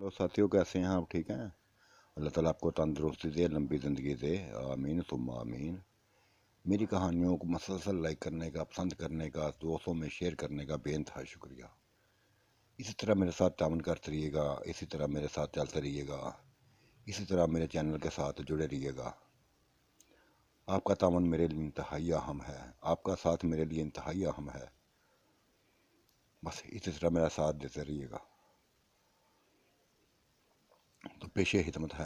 तो साथियों, कैसे हैं आप? ठीक हैं? अल्लाह ताला आपको तंदुरुस्ती दे, लंबी ज़िंदगी दे। आमीन सुम्मा आमीन। मेरी कहानियों को मसलसल लाइक करने का, पसंद करने का, दोस्तों में शेयर करने का बेइंतहा शुक्रिया। इसी तरह मेरे साथ ताउन करते रहिएगा, इसी तरह मेरे साथ चलते रहिएगा, इसी तरह मेरे चैनल के साथ जुड़े रहिएगा। आपका ताउन मेरे लिए इंतहाई अहम है, आपका साथ मेरे लिए इंतहाई अहम है। बस इसी तरह मेरा साथ देते रहिएगा। तो पेशे हिदमत है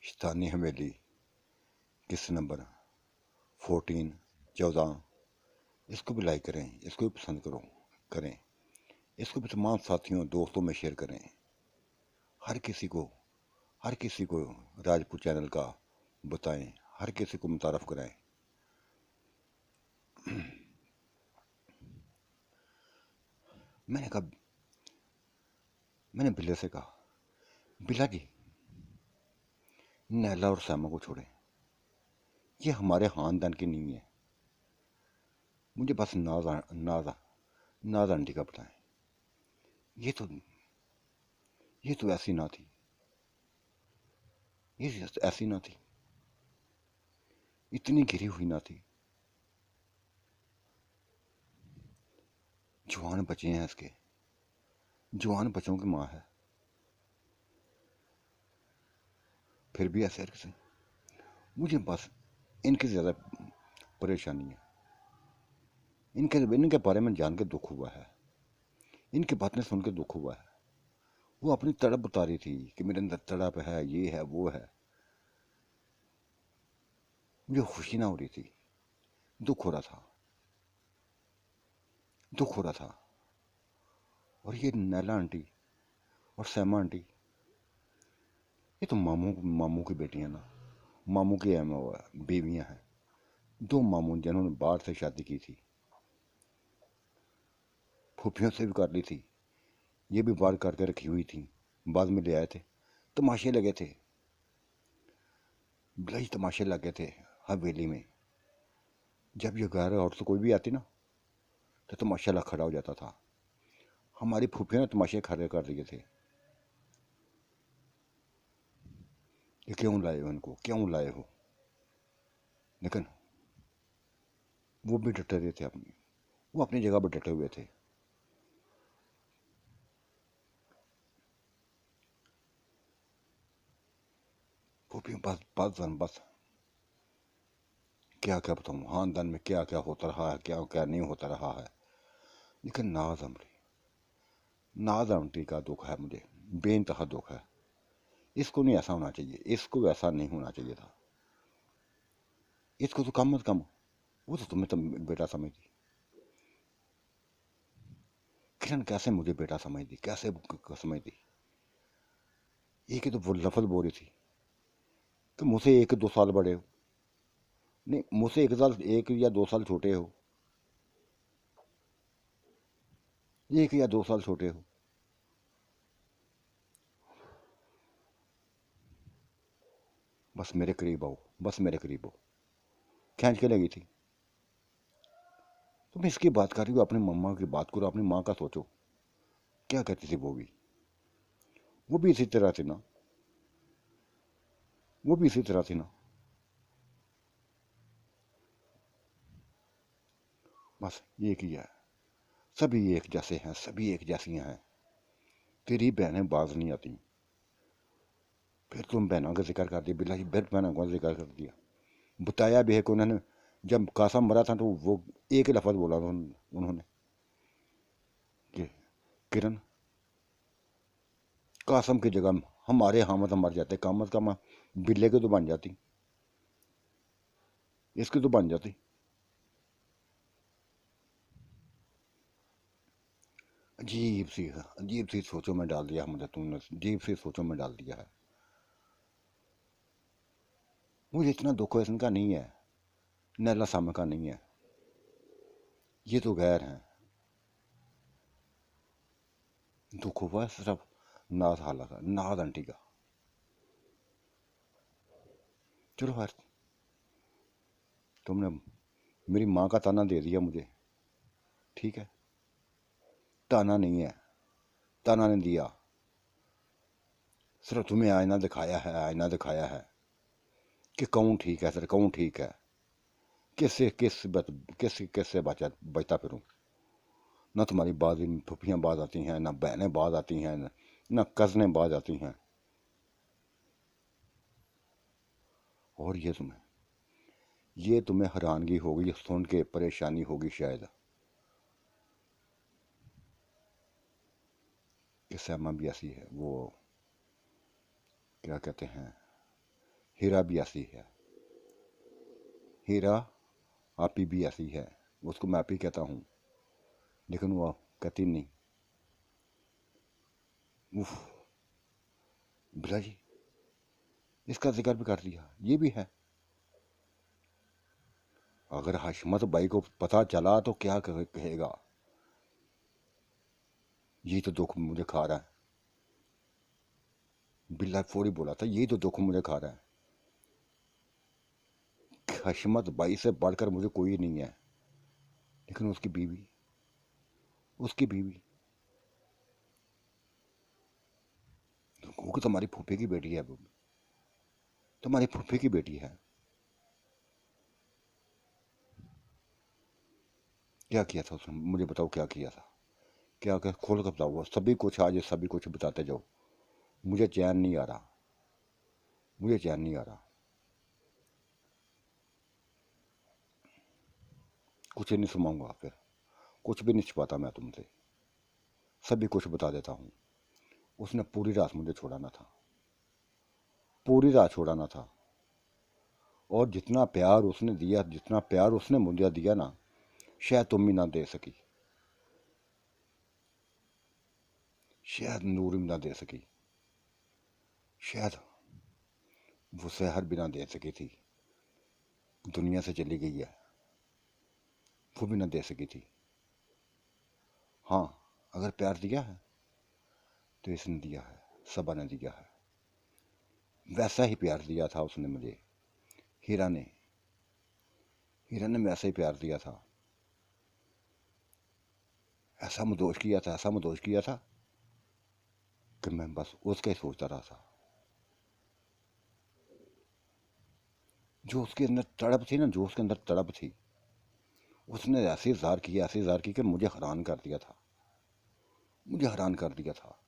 शैतानी हवेली, किस्त नंबर 14 इसको भी लाइक करें, इसको भी पसंद करें, इसको भी तमाम साथियों दोस्तों में शेयर करें। हर किसी को हर किसी को राजपूत चैनल का बताएं, हर किसी को मुतारफ़ कराएं। मैंने बिल्ला से कहा, बिल्ला जी, नैला और सैमा को छोड़ें, ये हमारे ख़ानदान की नहीं है। मुझे बस नाज आंटी का बताएं। ये तो ऐसी ना थी, ये ऐसी ना थी, इतनी गिरी हुई ना थी। जवान बच्चे हैं इसके, जवान बच्चों की माँ है, फिर भी ऐसे हरकतें। मुझे बस इनकी ज़्यादा परेशानी है। इनके बारे में जान के दुख हुआ है, इनकी बातें सुन के दुख हुआ है। वो अपनी तड़प बता रही थी कि मेरे अंदर तड़प है, ये है, वो है। मुझे खुशी ना हो रही थी, दुख हो रहा था, दुख हो रहा था। और ये नैला आंटी और सैमा आंटी, ये तो मामू की बेटियां ना, मामू की बीवियां हैं। दो मामू जिन्होंने बाहर से शादी की थी, फूफियों से भी कर ली थी, ये भी बाहर करके रखी हुई थी। बाद में ले आए थे, तमाशे लगे थे, बड़े तमाशे लगे थे हवेली में। जब ये घर और तो कोई भी आती ना, तो तमाशा लग खड़ा हो जाता था। हमारी फूफियों ने तमाशे खड़े कर दिए थे। ये क्यों लाए हो इनको, क्यों लाए हो? लेकिन वो भी डटे हुए थे, वो अपनी जगह पर डटे हुए थे। फूफियों बस क्या क्या बताऊँ, खानदान में क्या क्या होता रहा है, क्या क्या नहीं होता रहा है। लेकिन नाज आंटी का दुख है मुझे, बेइंतहा दुख है। इसको नहीं ऐसा होना चाहिए, इसको ऐसा नहीं होना चाहिए था। इसको तो कम अज कम वो तो तुम्हें तो बेटा समझती। किरण कैसे मुझे बेटा समझती, कैसे समझती? एक ही तो वो लफज बोल रही थी कि मुझसे 1-2 साल बड़े हो। नहीं, मुझसे 1 या 2 साल छोटे हो, 1 या 2 साल छोटे हो। बस मेरे करीब आओ, बस मेरे करीब आओ, खींच के लगी थी। तुम इसकी बात कर रही हो, अपनी मम्मा की बात करो, अपनी माँ का सोचो। क्या कहती थी वो भी इसी तरह थी ना, वो भी इसी तरह थी ना। बस एक ही है, सभी एक जैसे हैं, सभी एक जैसियां हैं। तेरी बहनें बाज नहीं आती। फिर तुम बहनों का जिक्र कर दिया, बिल्ला जी, फिर बहनों का जिक्र कर दिया। बताया भी है कि उन्होंने, जब कासम मरा था तो वो एक ही लफ्ज़ बोला था उन्होंने कि किरण, कासम की जगह हमारे हामद मर जाते, कम अज कम बिल्ले के तो बन जाती, इसकी तो बन जाती। अजीब सी सोचों में डाल दिया मुझे तुमने, अजीब सी सोचों में डाल दिया है। मुझे इतना दुख है इनका नहीं है, नैला सामा का नहीं है, ये तो गैर हैं। दुख हुआ है सिर्फ नाज हाला का, नाज आंटी का। चलो यार, तुमने मेरी माँ का ताना दे दिया मुझे, ठीक है। ताना नहीं है, ताना ने दिया। सिर्फ तुम्हें आईना दिखाया है, आईना दिखाया है कि कौन ठीक है सर, कौन ठीक है, किससे किससे बचता फिरूं। न तुम्हारी बाजी फुफियाँ बाज आती हैं, न बहनें बाज आती हैं, न कज़नें बाज आती हैं। और ये तुम्हें हैरानगी होगी सुन के, परेशानी होगी शायद कि सैमा भी ऐसी है, वो क्या कहते हैं, हीरा भी ऐसी है, हीरा आपी भी ऐसी है। उसको मैं आपी कहता हूँ, लेकिन वो कहती नहीं। उफ, बिला जी इसका जिक्र भी कर दिया, ये भी है। अगर हशमत भाई को पता चला तो क्या कहेगा, ये तो दुख मुझे खा रहा है। बिल्ला फौरी बोला था, ये तो दुख मुझे खा रहा है। हशमत भाई से बढ़कर मुझे कोई नहीं है, लेकिन उसकी बीवी वो तुम्हारी फूफी की बेटी है, तुम्हारी फूफी की बेटी है। क्या किया था उसने, मुझे बताओ क्या किया था, क्या क्या खोल कर बताओ। सभी कुछ आज सभी कुछ बताते जाओ, मुझे चैन नहीं आ रहा, मुझे चैन नहीं आ रहा। कुछ नहीं सुनाऊंगा, फिर कुछ भी नहीं छिपाता मैं तुमसे, सभी कुछ बता देता हूँ। उसने पूरी रात मुझे छोड़ाना था, पूरी रात छोड़ाना था। और जितना प्यार उसने दिया, जितना प्यार उसने मुझे दिया ना, शायद तुम भी ना दे सकी, शायद नूर भी ना दे सकी, शायद वो सहर भी ना दे सकी थी। दुनिया से चली गई है, वो भी ना दे सकी थी। हाँ, अगर प्यार दिया है तो इसने दिया है, सबा ने दिया है। वैसा ही प्यार दिया था उसने मुझे, हीरा ने, हीरा ने वैसा ही प्यार दिया था। ऐसा मुदोश किया था, ऐसा मुदोश किया था कि मैं बस उसका ही सोचता रहा था। जो उसके अंदर तड़प थी ना, जो उसके अंदर तड़प थी, उसने ऐसे इज़हार किया, ऐसे इज़हार किया कि मुझे हैरान कर दिया था, मुझे हैरान कर दिया था।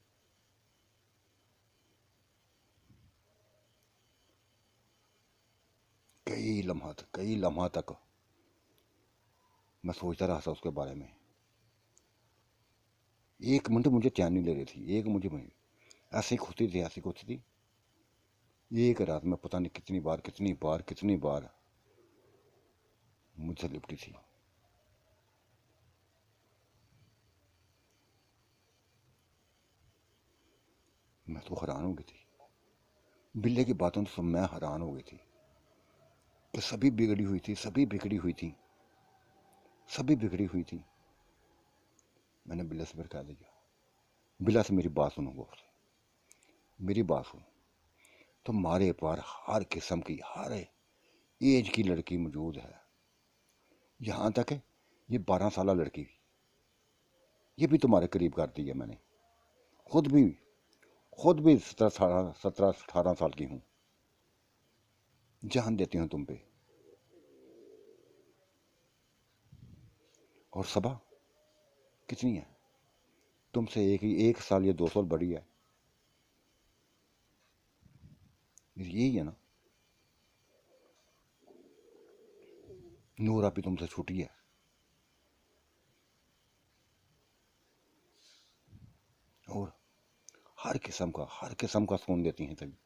कई लम्हा तक मैं सोचता रहा था उसके बारे में। एक मिनट मुझे चैन नहीं ले रही थी, एक मुझे ऐसी खुशी थी, ऐसी खुशी थी। एक रात में पता नहीं कितनी बार मुझसे लिपटी थी। मैं तो हैरान हो गई थी, बिल्ले की बातों से मैं हैरान हो गई थी कि सभी बिगड़ी हुई थी, सभी बिगड़ी हुई थी, सभी बिगड़ी हुई थी। मैंने बिल्ला से फिर कह दिया, बिल्ला से मेरी बात सुनो, गौर से मेरी बात सुनो। तुम्हारे पार हर किस्म की, हर एज की लड़की मौजूद है। यहाँ तक है ये 12 साल लड़की, ये भी तुम्हारे करीब कर दी है मैंने। खुद भी खुद भी 17 18 साल की हूँ, जान देती हूँ तुम पे। और सबा कितनी है तुमसे, एक साल या 2 साल बड़ी है, यही है ना। नूरा भी तुमसे छोटी है। और हर किस्म का सुकून देती हैं तभी,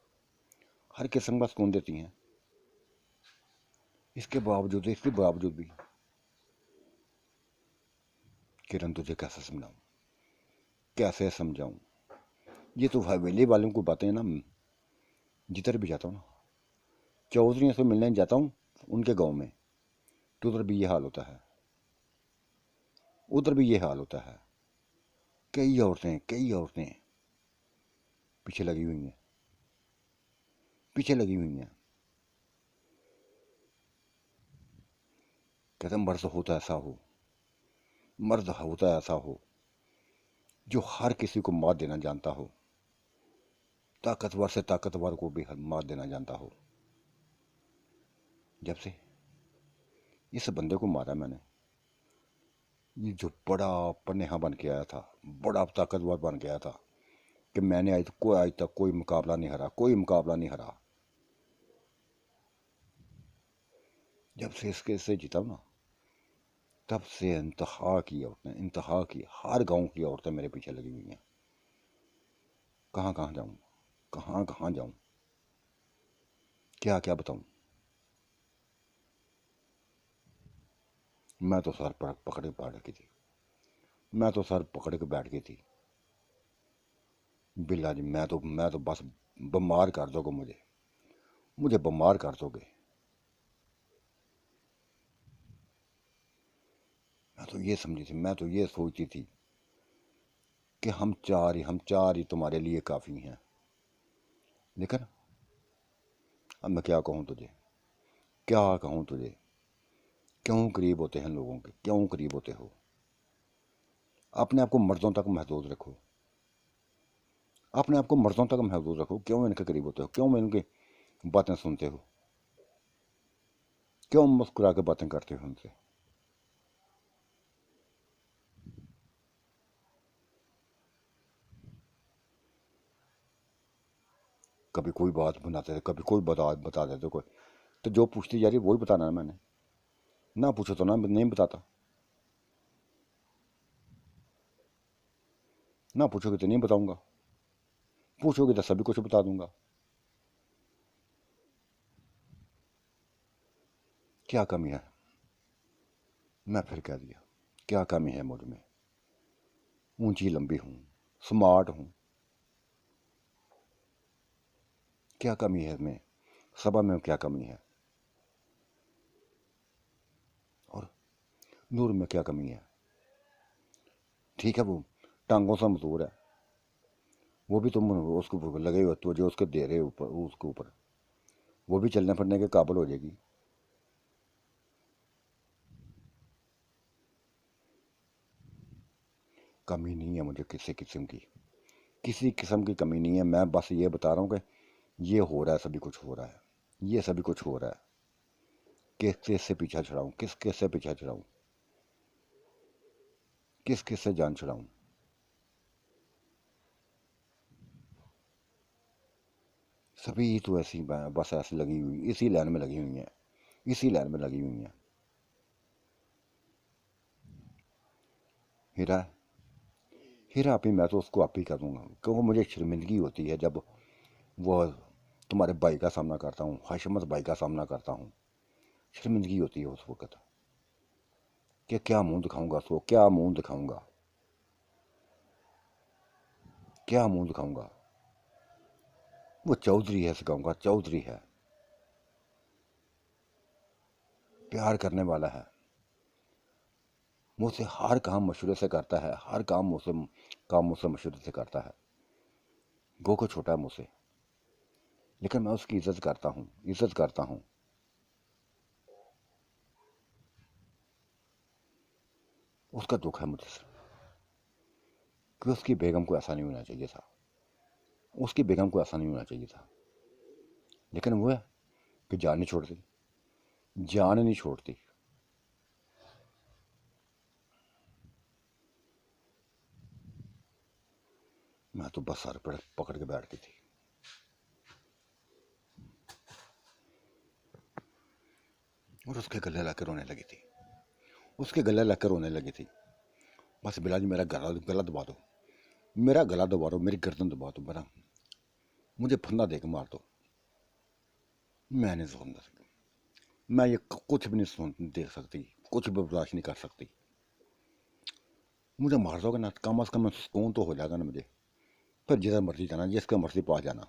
हर किस्म का सुकून देती हैं। इसके बावजूद भी किरण तुझे कैसे समझाऊं, कैसे समझाऊं। ये तो हवेली वालों को बातें ना, जिधर भी जाता हूँ ना, चौधरी से मिलने जाता हूँ उनके गांव में, तो उधर भी ये हाल होता है, उधर भी ये हाल होता है। कई औरतें पीछे लगी हुई हैं, पीछे लगी हुई हैं। कहते मर्द होता ऐसा हो जो हर किसी को मात देना जानता हो, ताकतवर से ताकतवर को भी मार देना जानता हो। जब से इस बंदे को मारा मैंने, ये जो बड़ा पन्नेहा बन के आया था, बड़ा ताकतवर बन गया था कि मैंने आज तक कोई मुकाबला नहीं हरा, कोई मुकाबला नहीं हरा। जब से इसके से जीता ना, तब से इंतहा की औरतें, इंतहा की, हर गांव की औरतें मेरे पीछे लगी हुई हैं। कहाँ कहाँ जाऊँ, कहाँ कहाँ जाऊँ, क्या क्या बताऊँ। मैं तो सर पकड़ के बैठ गई थी, मैं तो सर पकड़ के बैठ गई थी। बिल्ला जी, मैं तो बस बीमार कर दोगे मुझे, मुझे बीमार कर दोगे। मैं तो ये समझी थी, मैं तो ये सोचती थी कि हम चार ही तुम्हारे लिए काफ़ी हैं। लेकिन अब मैं क्या कहूँ तुझे, क्या कहूँ तुझे, क्यों करीब होते हैं लोगों के, क्यों करीब होते हो। अपने आप को मर्दों तक महदूद रखो, अपने आप को मर्दों तक महदूद रखो। क्यों इनके करीब होते हो, क्यों इनकी बातें सुनते हो, क्यों मुस्कुरा के बातें करते हो उनसे। कभी कोई बात बनाते थे, कभी कोई बता देते कोई, तो जो पूछती जा रही वही बताना है मैंने। ना पूछो तो ना नहीं बताता, ना पूछोगे तो नहीं बताऊंगा, पूछोगे तो सभी कुछ बता दूंगा। क्या कमी है, मैं फिर कह दिया, क्या कमी है मुझ में। ऊंची लंबी हूँ, स्मार्ट हूँ, क्या कमी है मैं, सभा में क्या कमी है, और नूर में क्या कमी है। ठीक है, वो टांगों से मजदूर है, वो भी तुम उसको लगे हुए तो जो उसको दे रहे ऊपर, उसके ऊपर वो भी चलने फिरने के काबिल हो जाएगी। कमी नहीं है मुझे किसी किस्म की, किसी किस्म की कमी नहीं है। मैं बस ये बता रहा हूँ कि ये हो रहा है, सभी कुछ हो रहा है, ये सभी कुछ हो रहा है। किस किस से पीछा छुड़ाऊँ, किस किस से पीछा छुड़ाऊँ, किस किस से जान छुड़ाऊँ। सभी तो ऐसी बस ऐसी लगी हुई, इसी लाइन में लगी हुई हैं, इसी लाइन में लगी हुई हैं। हीरा, हीरा आप ही, मैं तो उसको आप ही कर दूंगा, क्योंकि मुझे शर्मिंदगी होती है जब वो तुम्हारे भाई का सामना करता हूँ, हाशमत भाई का सामना करता हूँ। शर्मिंदगी होती है उस वक्त कि क्या मुंह दिखाऊंगा उसको, क्या मुंह दिखाऊंगा, क्या मुंह दिखाऊंगा। वो चौधरी है, इस गाँव का चौधरी है, प्यार करने वाला है, मुझसे हर काम मशवरे से करता है, हर काम मुझसे मशवरे से करता है। गो को छोटा है मुझसे, लेकिन मैं उसकी इज्जत करता हूँ, इज्जत करता हूँ। उसका दुख है मुझसे कि उसकी बेगम को ऐसा नहीं होना चाहिए था, उसकी बेगम को ऐसा नहीं होना चाहिए था। लेकिन वो है कि जान नहीं छोड़ती, जान नहीं छोड़ती। मैं तो बस सर पकड़ के बैठ गई थी, और उसके गले लग रोने लगी थी, उसके गले लग रोने लगी थी। बस बिलाल जी, मेरा गला गला दबा दो, मेरा गला दबा दो, मेरी गर्दन दबा दो, मेरा मुझे फंदा दे के मार दो। मैं नहीं सुन सकती, मैं ये कुछ भी नहीं सुन देख सकती, कुछ भी बर्दाश्त नहीं कर सकती। मुझे मार दोगे ना, कम अज कम सुकून तो हो जाएगा ना मुझे। फिर जिधर मर्जी जाना, जिसके मर्जी पास जाना।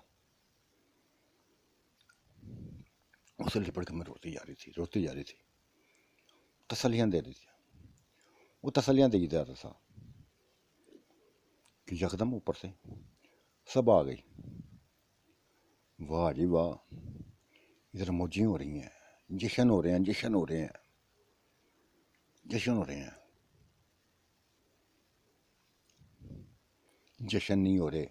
उसे लिपट के मैं रोती जा रही थी, रोती जा रही थी, तसलियाँ दे रही थी। वो तसलियाँ दे जा रहा था कि यकदम ऊपर से सब आ गई। वाह जी वाह, इधर मौजी हो रही हैं, जश्न हो रहे हैं, जश्न हो रहे हैं, जश्न हो रहे हैं। जश्न नहीं हो रहे,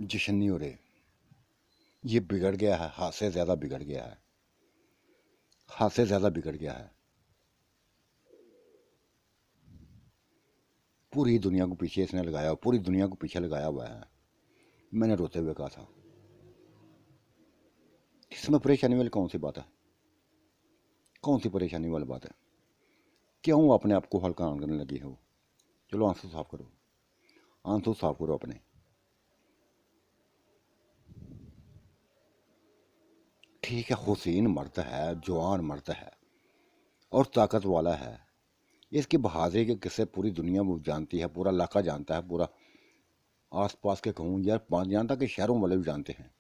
जश्न नहीं हो रहे। ये बिगड़ गया है, हाथ से ज़्यादा बिगड़ गया है, हाथ से ज़्यादा बिगड़ गया है। पूरी दुनिया को पीछे इसने लगाया, पूरी दुनिया को पीछे लगाया हुआ है। मैंने रोते हुए कहा था, इसमें परेशानी वाली कौन सी बात है? कौन सी परेशानी वाली बात है? क्यों अपने आप को हल्का करने लगी हो? चलो आंसू साफ करो, आंसू साफ करो अपने। ठीक है, हुसैन मर्द है, जवान मर्द है और ताकत वाला है। इसकी बहादुरी के किस्से पूरी दुनिया वो जानती है, पूरा इलाका जानता है, पूरा आस पास के कहूँ यार यहाँ तक कि शहरों वाले भी जानते हैं।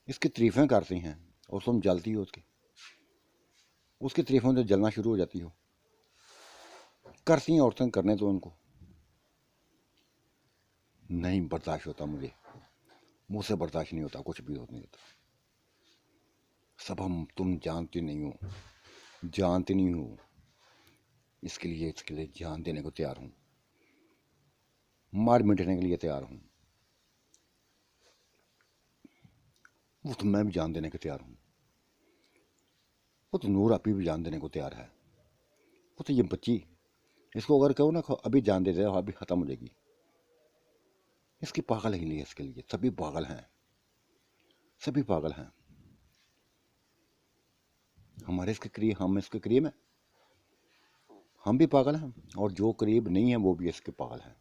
इसकी तारीफें करती हैं और तुम जलती हो उसकी तारीफों से जलना शुरू हो जाती हो। करती हैं औरतें, करने तो उनको नहीं बर्दाश्त होता मुझे, मुझसे बर्दाश्त नहीं होता, कुछ भी होता नहीं होता। सब हम तुम जानती नहीं हो, जानती नहीं हो। इसके लिए जान देने को तैयार हूँ, मार मिटने के लिए तैयार हूँ। वो तो मैं भी जान देने को तैयार हूँ। वो तो नूर आपी भी जान देने को तैयार है। वो तो ये बच्ची, इसको अगर कहो ना अभी जान दे दे, अभी ख़त्म हो जाएगी। इसकी पागल ही नहीं है, इसके लिए सभी पागल हैं, सभी पागल हैं। हमारे इसके करीब, हम इसके करीब हैं, हम भी पागल हैं, और जो करीब नहीं है वो भी इसके पागल हैं।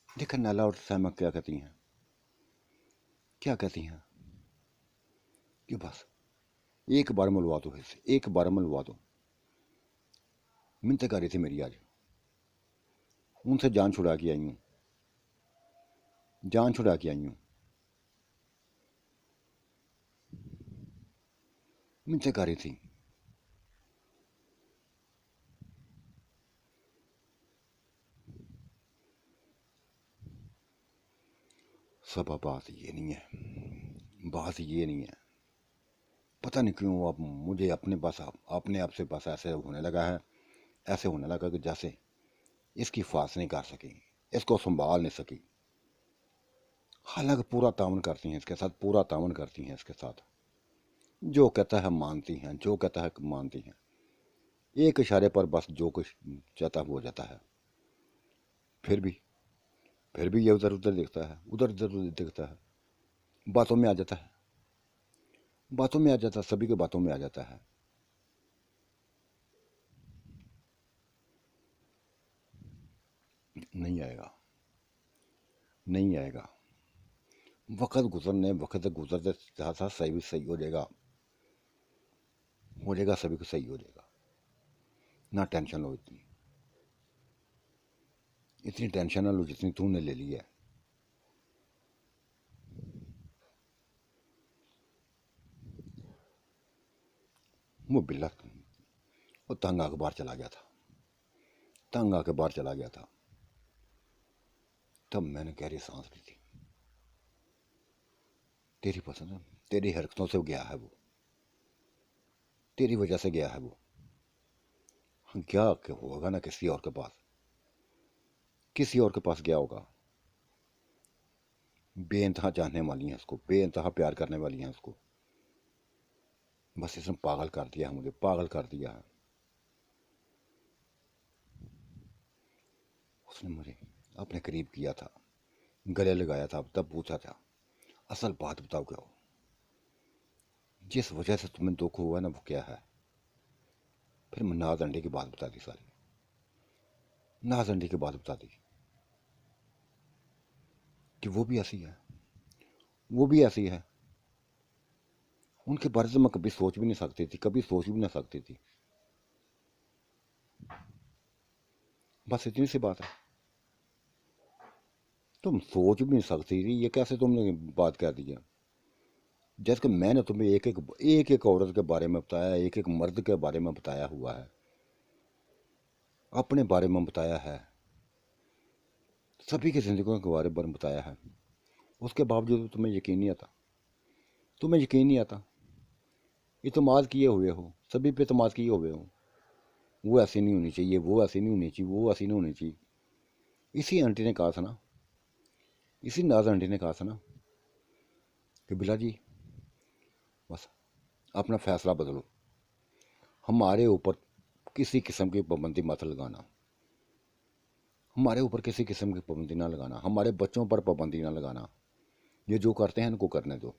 देखा नैला और सैमा क्या कहती हैं, क्या कहती हैं कि बस एक बार मिलवा दो इससे, एक बार मिलवा दो। मिन्नतें कर रही थी मेरी आज, उनसे जान छुड़ा के आई हूँ, जान छुड़ा के आई हूँ। मिन्नतें कर रही थी। सब बात ये नहीं है, बात ये नहीं है। पता नहीं क्यों अब मुझे अपने बस अपने आप से बस ऐसे होने लगा है, ऐसे होने लगा कि जैसे इसकी फास नहीं कर सकी, इसको संभाल नहीं सकी। हालांकि पूरा तावन करती हैं इसके साथ, पूरा तावन करती हैं इसके साथ। जो कहता है मानती हैं, जो कहता है मानती हैं। एक इशारे पर बस जो कुछ चाहता है वो जाता है। फिर भी फिर भी ये उधर उधर दिखता है, उधर उधर दिखता है, बातों में आ जाता है, बातों में आ जाता है, सभी के बातों में आ जाता है। नहीं आएगा, नहीं आएगा। वक्त गुजरते साथ साथ सही भी सही हो जाएगा, सभी को सही हो जाएगा। ना टेंशन लो, इतनी इतनी टेंशन ना लो जितनी तूने ले ली है। वो बिल्ला वो तंग आके बाहर चला गया था, तंग आके बाहर चला गया था। तब मैंने गहरी सांस ली थी। तेरी पसंद है, तेरी हरकतों से गया है वो, तेरी वजह से गया है वो। क्या होगा ना किसी और के पास, किसी और के पास गया होगा। बेइंतहा चाहने वाली हैं उसको, बेइंतहा प्यार करने वाली हैं उसको। बस इसने पागल कर दिया है, मुझे पागल कर दिया है। उसने मुझे अपने करीब किया था, गले लगाया था, तब पूछा था असल बात बताओ क्या हो, जिस वजह से तुम्हें दुख हुआ ना वो क्या है। फिर मैं नाज अंडे की बात बता दी सारी, नाज अंडे की बात बता दी कि वो भी ऐसी है, वो भी ऐसी है। उनके बारे में मैं कभी सोच भी नहीं सकती थी, कभी सोच भी नहीं सकती थी। बस इतनी सी बात है। तुम सोच भी नहीं सकती थी, ये कैसे तुमने बात कह दी है। जैसे कि मैंने तुम्हें एक एक औरत के बारे में बताया, एक एक मर्द के बारे में बताया हुआ है, अपने बारे में बताया है, सभी की जिंदगी के बारे में बताया है। उसके बावजूद तुम्हें यकीन नहीं आता, तुम्हें यकीन नहीं आता। इतमाद किए हुए हो, सभी पे इतमाद किए हुए हो। वो ऐसी नहीं होनी चाहिए, वो ऐसी नहीं होनी चाहिए, वो ऐसी नहीं होनी चाहिए। इसी आंटी ने कहा था ना, इसी नाज आंटी ने कहा था ना कि बिला जी बस अपना फैसला बदलो, हमारे ऊपर किसी किस्म की पाबंदी मत लगाना, हमारे ऊपर किसी किस्म की पाबंदी ना लगाना, हमारे बच्चों पर पाबंदी ना लगाना, ये जो करते हैं इनको करने दो,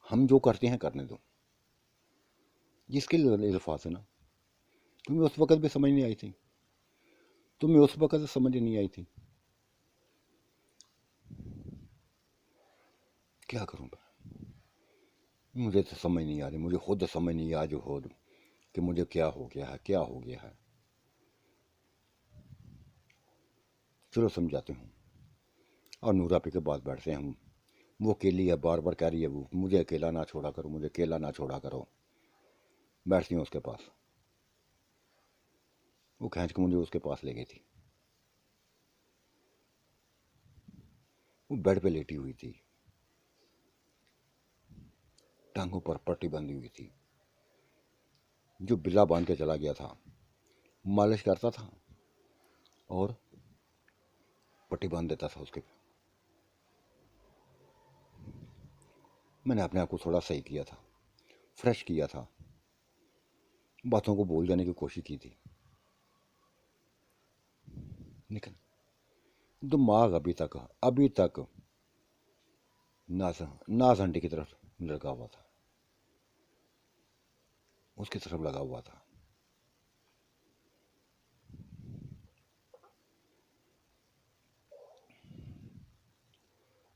हम जो करते हैं करने दो। जिसके अल्फाज है ना, तुम्हें उस वक़्त भी समझ नहीं आई थी, तुम्हें उस वक़्त समझ नहीं आई थी। क्या करूं मैं, मुझे तो समझ नहीं आ रही, मुझे खुद समझ नहीं आ जो खुद कि मुझे क्या हो गया है, क्या हो गया है। चलो समझाते हूँ। और नूरा पी के पास बैठते हैं हम, वो अकेली है, बार बार कह रही है वो मुझे अकेला ना छोड़ा करो, मुझे अकेला ना छोड़ा करो। बैठती हूँ उसके पास, वो खींच के मुझे उसके पास ले गई थी। वो बेड पे लेटी हुई थी, टांगों पर पट्टी बंधी हुई थी। जो बिल्ला बांध के चला गया था, मालिश करता था और पट्टी बांध देता था उसके। मैंने अपने आप को थोड़ा सही किया था, फ्रेश किया था, बातों को भूल जाने की कोशिश की थी, लेकिन दिमाग अभी तक नाज आंटी की तरफ लगा हुआ था, उसकी तरफ लगा हुआ था।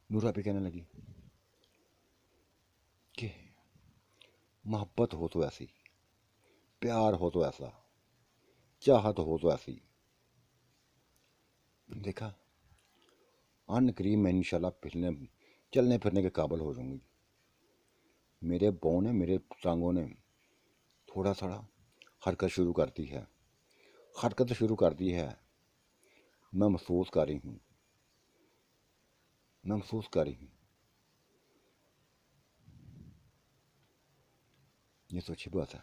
नूरा भी कहने लगी कि मोहब्बत हो तो ऐसी, प्यार हो तो ऐसा, चाहत हो तो ऐसी। देखा, अन करीब मैं इंशाल्लाह चलने फिरने के काबिल हो जाऊंगी। मेरे पाँव ने, मेरे टांगों ने थोड़ा थोड़ा हरकत शुरू कर दी है, हरकत शुरू कर दी है। मैं महसूस कर रही हूँ, मैं महसूस कर रही हूँ। ये तो अच्छी बात है,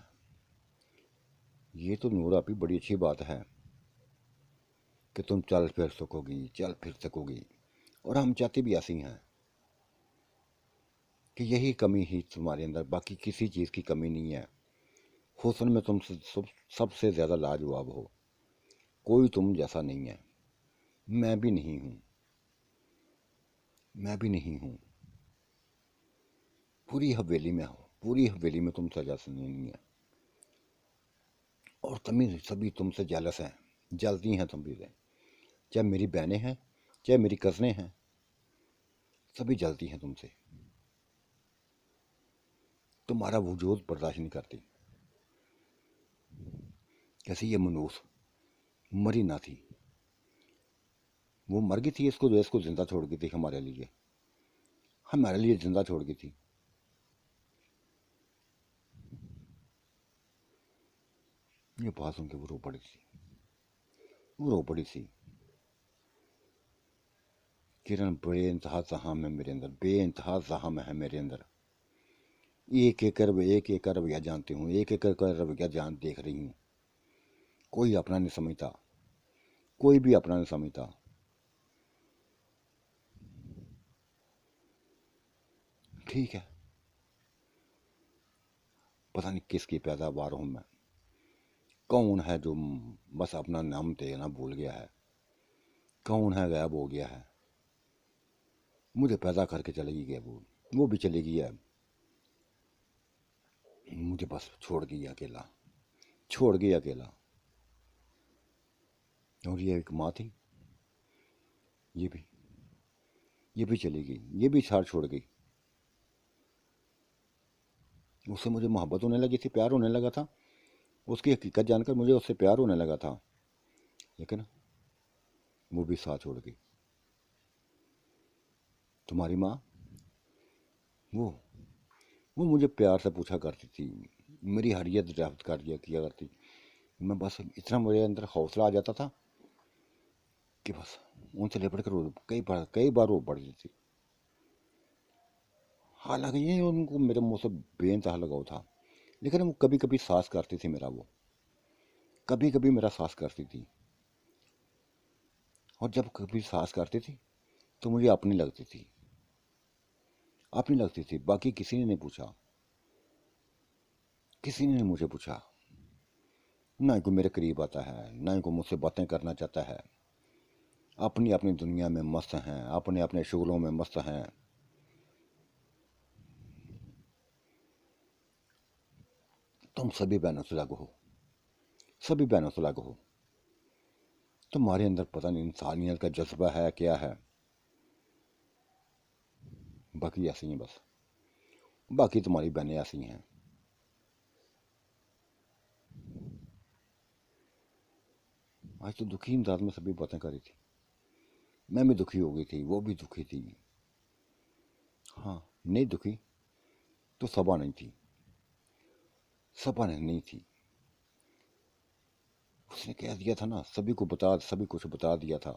ये तो नूरा भी बड़ी अच्छी बात है कि तुम चल फिर सकोगी, चल फिर सकोगी। और हम चाहते भी ऐसी हैं कि यही कमी ही तुम्हारे अंदर, बाकी किसी चीज़ की कमी नहीं है। हुस्न में तुम सबसे ज़्यादा लाजवाब हो, कोई तुम जैसा नहीं है। मैं भी नहीं हूँ, मैं भी नहीं हूँ। पूरी हवेली में हो, पूरी हवेली में तुम सजा नहीं है। और तभी सभी तुमसे जेलस हैं, जलती हैं तुम भी से। चाहे मेरी बहनें हैं, चाहे मेरी कज़नें हैं, सभी जलती हैं तुमसे। तुम्हारा वजूद बर्दाश्त नहीं करती। कैसी ये मनूस मरी ना थी, वो मर गई थी, इसको जो इसको जिंदा छोड़ गई थी हमारे लिए जिंदा छोड़ गई थी। ये बात सुन के वो रो पड़ी थी, वो रो पड़ी थी। किरण बेइंतहा जहाम है मेरे अंदर, बेइंतहा जहाम है मेरे अंदर। एक एकड़ रवैया जानती हूँ, एक एकड़ का रवैया जान देख रही हूँ। कोई अपना नहीं समझता, कोई भी अपना नहीं समझता। ठीक है, पता नहीं किसकी पैदावार हूँ मैं, कौन है जो बस अपना नाम देना भूल गया है, कौन है गायब हो गया है। मुझे पैदा करके चली गई वो भी चली गई है, मुझे बस छोड़ गई अकेला, छोड़ गई अकेला। और ये एक माँ थी, ये भी ये भी चली गई, ये भी साथ छोड़ गई। उससे मुझे मोहब्बत होने लगी थी, प्यार होने लगा था, उसकी हकीकत जानकर मुझे उससे प्यार होने लगा था, लेकिन वो भी साथ छोड़ गई। तुम्हारी माँ, वो वो मुझे प्यार से पूछा करती थी, मेरी हरियत ड्राफ्ट कर दिया किया करती। मैं बस इतना मेरे अंदर हौसला आ जाता था कि बस उनसे लिपट कर कई बार रो पड़ती थी। हालांकि ये उनको मेरे मुंह से बेइंतहा लगाव था, लेकिन वो कभी कभी सास करती थी मेरा, वो कभी कभी मेरा सास करती थी। और जब कभी सास करती थी तो मुझे अपनी लगती थी, अपनी लगती थी। बाकी किसी ने नहीं पूछा, किसी ने नहीं मुझे पूछा। ना ही कोई मेरे करीब आता है, ना ही कोई मुझसे बातें करना चाहता है। अपनी अपनी दुनिया में मस्त हैं, अपने अपने शुगलों में मस्त हैं। तुम सभी बहनों से लागू हो, सभी बहनों से लागू हो। तुम्हारे अंदर पता नहीं इंसानियत का जज्बा है क्या है, बाकी ऐसी हैं बस। बाकी तुम्हारी बहनें ऐसी हैं। आज तो दुखी अंदाज में सभी बातें कर रही थी। मैं भी दुखी हो गई थी, वो भी दुखी थी। हाँ, नहीं दुखी तो सबा नहीं थी, सबा नहीं थी। उसने कह दिया था ना, सभी कुछ बता दिया था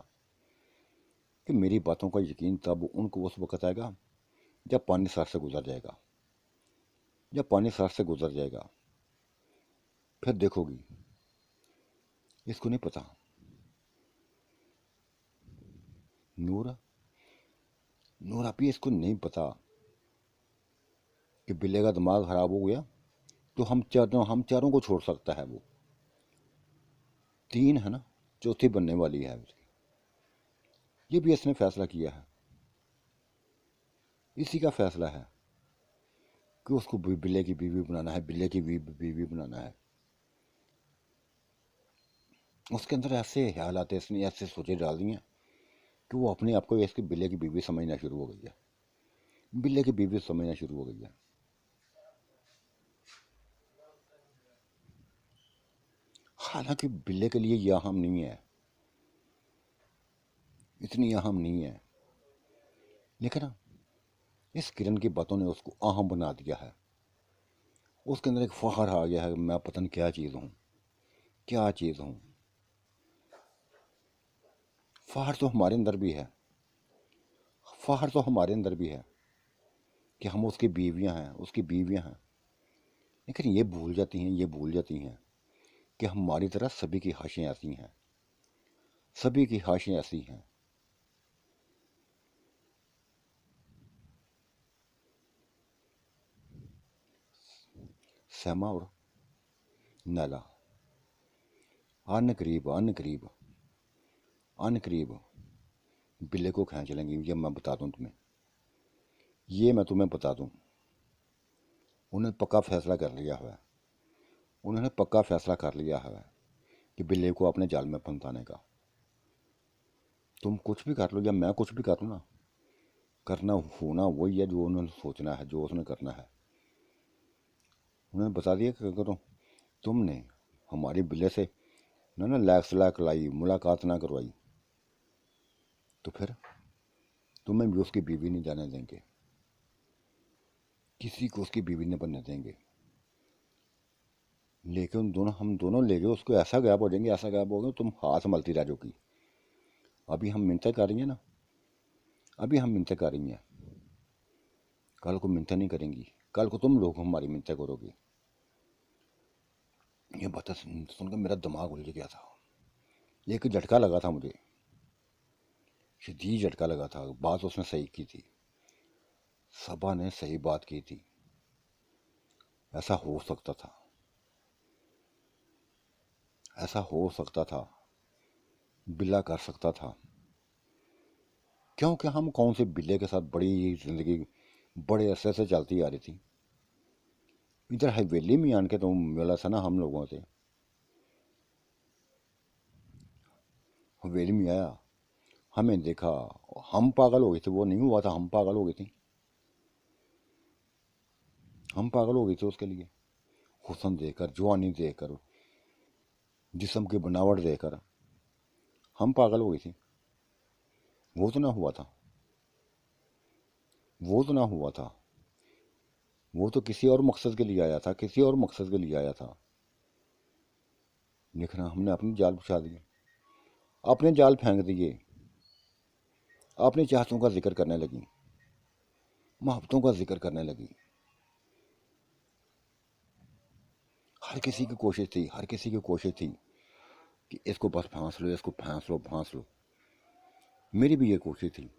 कि मेरी बातों का यकीन तब उनको उस वक्त आएगा जब पानी सर से गुजर जाएगा, जब पानी सर से गुजर जाएगा। फिर देखोगी। इसको नहीं पता। नूर, नूर आप, इसको नहीं पता कि बिल्ले का दिमाग खराब हो गया तो हम चारों को छोड़ सकता है वो। तीन है ना, चौथी बनने वाली है उसकी। ये भी इसने फैसला किया है, इसी का फैसला है कि उसको बिल्ले की बीवी बनाना है, बिल्ले की बीवी बनाना है। उसके अंदर ऐसे ख्याल आते, इसने ऐसे सोचे डाल दिए कि वो अपने आप को इसकी बिल्ले की बीवी समझना शुरू हो गई है, बिल्ले की बीवी समझना शुरू हो गई है। हालांकि बिल्ले के लिए यह अहम नहीं है, इतनी अहम नहीं है, लेकिन ना इस किरण की बातों ने उसको अहम बना दिया है। उसके अंदर एक फख्र आ गया है, मैं पता नहीं क्या चीज़ हूँ, क्या चीज़ हूँ। फख्र तो हमारे अंदर भी है, फख्र तो हमारे अंदर भी है कि हम उसकी बीवियाँ हैं, उसकी बीवियाँ हैं। लेकिन ये भूल जाती हैं, ये भूल जाती हैं कि हमारी तरह सभी की ख्वाहिशें ऐसी हैं, सभी की ख्वाहिशें ऐसी हैं। सहमा और नैला अन करीब अन करीब अन करीब बिल्ले को खींच लेंगी। ये मैं बता दूं तुम्हें, ये मैं तुम्हें बता दूं। उन्होंने पक्का फैसला कर लिया है, उन्होंने पक्का फैसला कर लिया है कि बिल्ले को अपने जाल में फंसाने का। तुम कुछ भी कर लो या मैं कुछ भी करूँ ना, करना होना वही है जो उन्होंने सोचना है, जो उसने करना है। उन्होंने बता दिया कि करो, तुमने हमारी बिल्ले से ना लैक सलाक लाई, मुलाकात ना करवाई, तो फिर तुम्हें भी उसकी बीवी नहीं जाने देंगे, किसी को उसकी बीवी नहीं बनने देंगे। लेकिन दोनों हम दोनों ले गए उसको, ऐसा गायब हो जाएंगे, ऐसा गायब हो गए तुम हाथ मलती रह जाओगी। अभी हम मिन्नतें कर रही हैं ना, अभी हम मिन्नतें कर रही हैं, कल को मिन्नतें नहीं करेंगी, कल को तुम लोग हमारी मिन्नतें करोगे। ये बात सुनकर मेरा दिमाग उलझ गया था। एक झटका लगा था मुझे, शदीद झटका लगा था। बात उसने सही की थी, सबा ने सही बात की थी। ऐसा हो सकता था, ऐसा हो सकता था, बिल्ला कर सकता था। क्योंकि हम कौन से बिल्ले के साथ बड़ी जिंदगी बड़े अरसे से चलती आ रही थी। इधर हवेली में आन के तो मिला था ना हम लोगों से, हवेली में आया, हमें देखा, हम पागल हो गए थे। वो नहीं हुआ था, हम पागल हो गए थे, हम पागल हो गए थे उसके लिए। हुस्न देखकर, जवानी देखकर, जिस्म की बनावट देखकर हम पागल हो गए थे। वो तो ना हुआ था, वो तो ना हुआ था। वो तो किसी और मकसद के लिए आया था, किसी और मकसद के लिए आया था। लेकिन हमने अपने जाल बिछा दिए, अपने जाल फेंक दिए, अपनी चाहतों का जिक्र करने लगी, मोहब्बतों का जिक्र करने लगी। हर किसी की कोशिश थी, हर किसी की कोशिश थी कि इसको बस फांस लो, इसको फांस लो, फांस लो। मेरी भी ये कोशिश थी,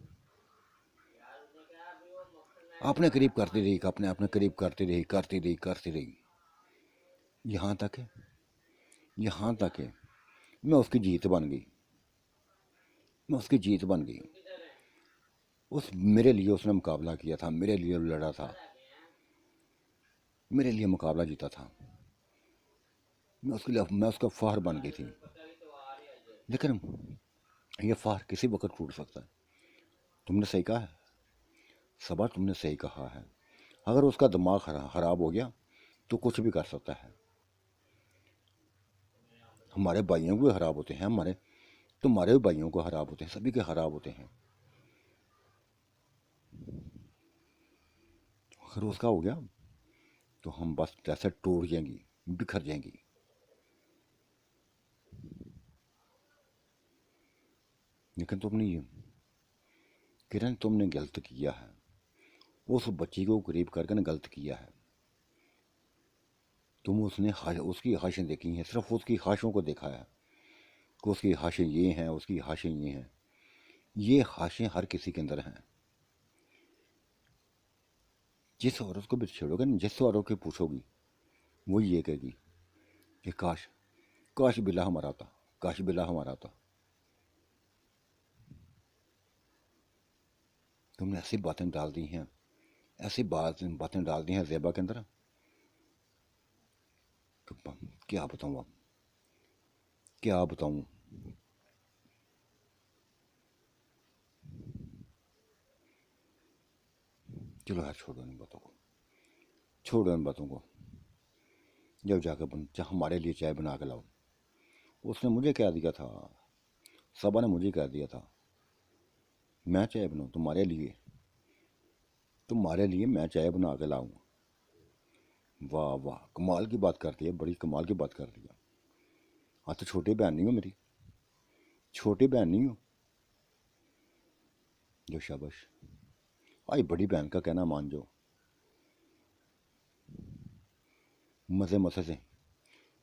अपने करीब करती रही, अपने अपने करीब करती रही, यहाँ तक है, यहाँ तक है मैं उसकी जीत बन गई, मैं उसकी जीत बन गई। उस मेरे लिए उसने मुकाबला किया था, मेरे लिए लड़ा था, मेरे लिए मुकाबला जीता था, मैं उसका फार बन गई थी। लेकिन ये फार किसी वक्त टूट सकता है। तुमने सही कहा है सबा, तुमने सही कहा है। अगर उसका दिमाग खराब हो गया तो कुछ भी कर सकता है। हमारे भाइयों को खराब होते हैं, तुम्हारे भी भाइयों को खराब होते हैं, सभी के खराब होते हैं। अगर उसका हो गया तो हम बस जैसे टूट जाएंगी, बिखर जाएंगी। लेकिन तुमने किरण, तुमने गलत किया है, उस बच्ची को करीब करके ना गलत किया है। तुम उसकी ख्वाहिशें देखी हैं, सिर्फ उसकी ख्वाहिशों को देखा है कि उसकी ख्वाहिशें ये हैं, उसकी ख्वाहिशें ये हैं। ये ख्वाहिशें हर किसी के अंदर हैं। जिस औरत को भी छेड़ोगे ना, जिस औरत को पूछोगी, वो ये कहेगी कि काश, काश बिल्ला हमारा था, काश बिल्ला हमारा था। तुमने ऐसी बातें डाल दी हैं, ऐसी बातें डाल दी हैं ज़ेबा के अंदर, क्या बताऊँ अब, क्या बताऊँ। चलो यार, छोड़ो इन बातों को, छोड़ो इन बातों को। जब जाकर हमारे लिए चाय बना के लाओ। उसने मुझे कह दिया था, सबा ने मुझे कह दिया था, मैं चाय बनाऊँ तुम्हारे लिए, तुम्हारे लिए मैं चाय बना के लाऊँ। वाह वाह, कमाल की बात करती है, बड़ी कमाल की बात कर दी है। हाँ तो छोटी बहन नहीं हो मेरी, छोटी बहन नहीं हो जो, शाबाश। आई बड़ी बहन का कहना मान जाओ। मज़े मज़े से,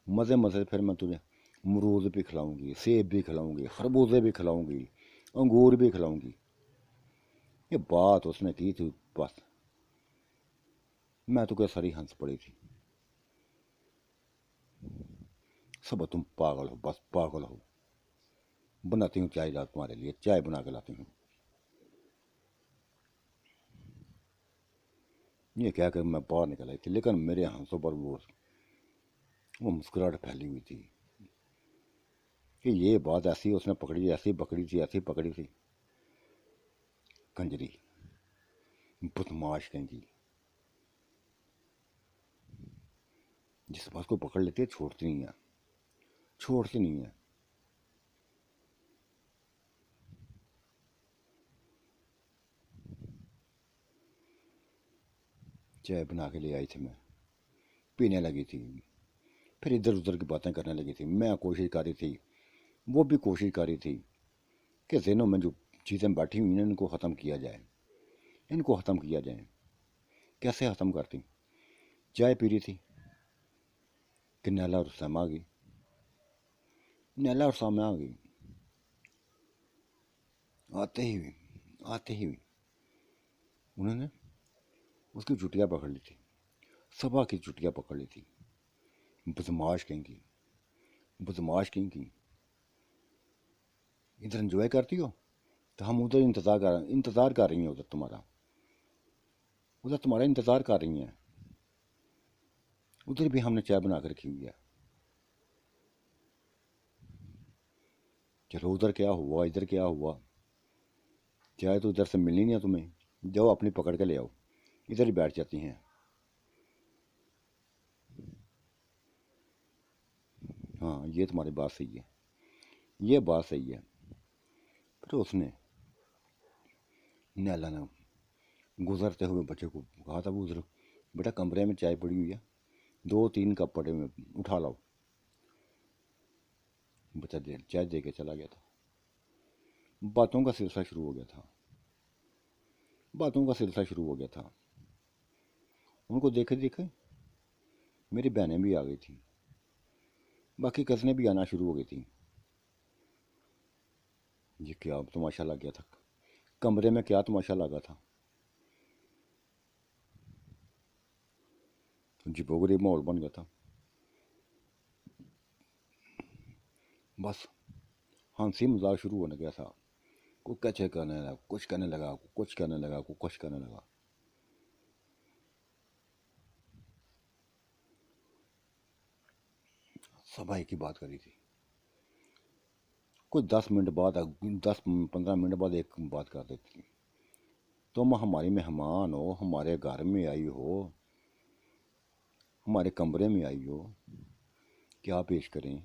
मज़े मज़े से फिर मैं तुझे अमरूद भी खिलाऊंगी, सेब भी खिलाऊंगी, खरबूजे भी खिलाऊंगी, अंगूर भी खिलाऊंगी। ये बात उसने की थी बस, मैं तो क्या सारी हंस पड़ी थी। सब तुम पागल हो, बस पागल हो। बनाती हूँ चाय, रात तुम्हारे लिए चाय बना के लाती हूँ। ये क्या कर मैं बाहर निकल आई थी, लेकिन मेरे हंसों पर वो मुस्कुराहट फैली हुई थी कि ये बात ऐसी उसने पकड़ी, ऐसी पकड़ी थी, ऐसी पकड़ी थी। कंजरी, बदमाश कहेंगी, जिस बात को पकड़ लेती है छोड़ती नहीं है, छोड़ती नहीं है। चाय बना के ले आई थी, मैं पीने लगी थी, फिर इधर उधर की बातें करने लगी थी। मैं कोशिश कर रही थी, वो भी कोशिश कर रही थी कि जहनों में जो चीज़ें बैठी हुई हैं इनको ख़त्म किया जाए, इनको ख़त्म किया जाए। कैसे ख़त्म करती। चाय पी रही थी कि नैला और सामा आ गई, नैला और सामा आ गई। आते ही उन्होंने उसकी चुटिया पकड़ ली थी, सबा की चुटिया पकड़ ली थी। बदमाश कहेंगी, बदमाश कहेंगी। इधर एंजॉय करती हो तो हम उधर इंतज़ार कर रही हैं, उधर तुम्हारा इंतज़ार कर रही हैं। उधर भी हमने चाय बना कर रखी हुई है। चलो उधर क्या हुआ, इधर क्या हुआ। चाय तो इधर से मिलनी नहीं है तुम्हें, जाओ अपनी पकड़ के ले आओ। इधर ही बैठ जाती हैं। हाँ ये तुम्हारी बात सही है, ये बात सही है। फिर उसने, नैला ने गुजरते हुए बच्चे को कहा था, वो उधर बेटा कमरे में चाय पड़ी हुई है, 2-3 कप पड़े हुए, उठा लाओ। बच्चा चाय दे के चला गया था। बातों का सिलसिला शुरू हो गया था, बातों का सिलसिला शुरू हो गया था। उनको देखे देखे मेरी बहनें भी आ गई थी, बाकी कज़नें भी आना शुरू हो गई थी। ये क्या तमाशा लग गया था, कमरे में क्या तमाशा लगा था। अजीबोगरीब माहौल बन गया था। बस हंसी मजाक शुरू होने गया था। कोई कैसे करने लगा, कुछ करने लगा, कुछ करने लगा, कुछ करने लगा। सफाई की बात करी थी। कुछ 10 मिनट बाद, 10-15 मिनट बाद एक बात कर देती थी, तुम हमारी मेहमान हो, हमारे घर में आई हो, हमारे कमरे में आई हो, क्या पेश करें?